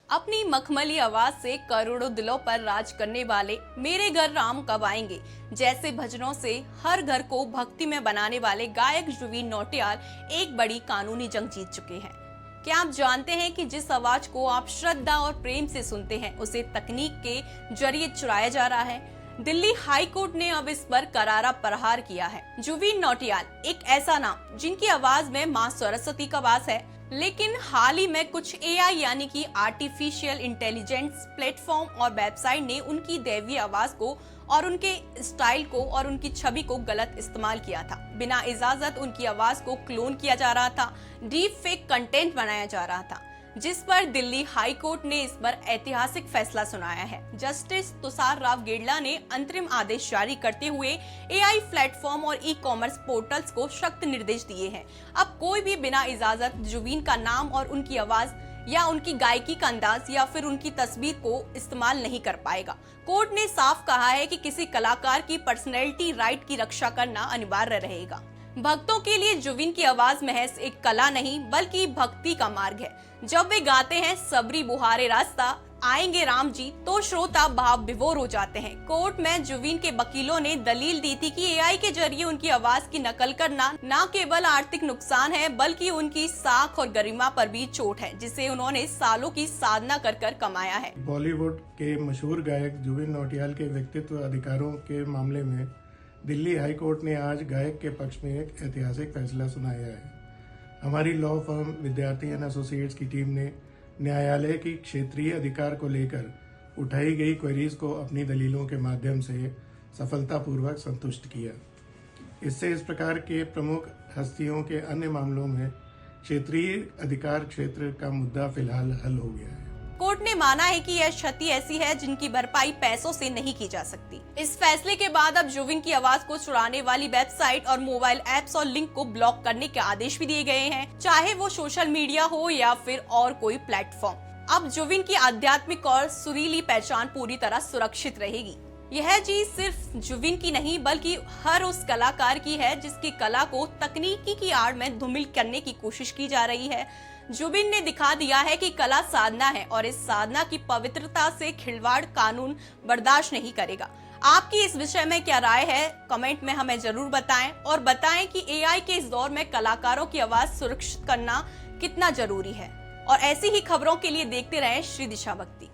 अपनी मखमली आवाज से करोड़ों दिलों पर राज करने वाले मेरे घर राम कब आएंगे जैसे भजनों से हर घर को भक्ति में बनाने वाले गायक जुबीन नौटियाल एक बड़ी कानूनी जंग जीत चुके हैं। क्या आप जानते हैं कि जिस आवाज को आप श्रद्धा और प्रेम से सुनते हैं उसे तकनीक के जरिए चुराया जा रहा है। दिल्ली हाई कोर्ट ने अब इस पर करारा प्रहार किया है। जुबीन नौटियाल एक ऐसा नाम जिनकी आवाज में मां सरस्वती का वास है, लेकिन हाल ही में कुछ एआई यानी कि आर्टिफिशियल इंटेलिजेंस प्लेटफॉर्म और वेबसाइट ने उनकी दैवीय आवाज को और उनके स्टाइल को और उनकी छवि को गलत इस्तेमाल किया था। बिना इजाजत उनकी आवाज को क्लोन किया जा रहा था, डीप फेक कंटेंट बनाया जा रहा था, जिस पर दिल्ली हाई कोर्ट ने इस पर ऐतिहासिक फैसला सुनाया है। जस्टिस तुषार राव गेडला ने अंतरिम आदेश जारी करते हुए एआई प्लेटफॉर्म और ई कॉमर्स पोर्टल्स को सख्त निर्देश दिए हैं। अब कोई भी बिना इजाजत जुबीन का नाम और उनकी आवाज या उनकी गायकी का अंदाज या फिर उनकी तस्वीर को इस्तेमाल नहीं कर पाएगा। कोर्ट ने साफ कहा है कि किसी कलाकार की पर्सनैलिटी राइट की रक्षा करना अनिवार्य रहेगा। भक्तों के लिए जुबीन की आवाज महज एक कला नहीं बल्कि भक्ति का मार्ग है। जब वे गाते हैं सबरी बुहारे रास्ता आएंगे राम जी, तो श्रोता भाव विभोर हो जाते हैं। कोर्ट में जुबीन के वकीलों ने दलील दी थी कि एआई के जरिए उनकी आवाज की नकल करना न केवल आर्थिक नुकसान है बल्कि उनकी साख और गरिमा पर भी चोट है, जिसे उन्होंने सालों की साधना कर कमाया है। बॉलीवुड के मशहूर गायक जुबीन नौटियाल के व्यक्तित्व अधिकारों के मामले में दिल्ली हाई कोर्ट ने आज गायक के पक्ष में एक ऐतिहासिक फैसला सुनाया है। हमारी लॉ फर्म विद्यार्थी एंड एसोसिएट्स की टीम ने न्यायालय की क्षेत्रीय अधिकार को लेकर उठाई गई क्वेरीज को अपनी दलीलों के माध्यम से सफलतापूर्वक संतुष्ट किया। इससे इस प्रकार के प्रमुख हस्तियों के अन्य मामलों में क्षेत्रीय अधिकार क्षेत्र का मुद्दा फिलहाल हल हो गया है। कोर्ट ने माना है कि यह क्षति ऐसी है जिनकी भरपाई पैसों से नहीं की जा सकती। इस फैसले के बाद अब जुबीन की आवाज को चुराने वाली वेबसाइट और मोबाइल ऐप्स और लिंक को ब्लॉक करने के आदेश भी दिए गए हैं, चाहे वो सोशल मीडिया हो या फिर और कोई प्लेटफॉर्म। अब जुबीन की आध्यात्मिक और सुरीली पहचान पूरी तरह सुरक्षित रहेगी। यह चीज सिर्फ जुबीन की नहीं बल्कि हर उस कलाकार की है जिसकी कला को तकनीकी की आड़ में धूमिल करने की कोशिश की जा रही है। जुबीन ने दिखा दिया है कि कला साधना है और इस साधना की पवित्रता से खिलवाड़ कानून बर्दाश्त नहीं करेगा। आपकी इस विषय में क्या राय है, कमेंट में हमें जरूर बताएं और बताएं कि एआई के इस दौर में कलाकारों की आवाज सुरक्षित करना कितना जरूरी है। और ऐसी ही खबरों के लिए देखते रहें श्री दिशा भक्ति।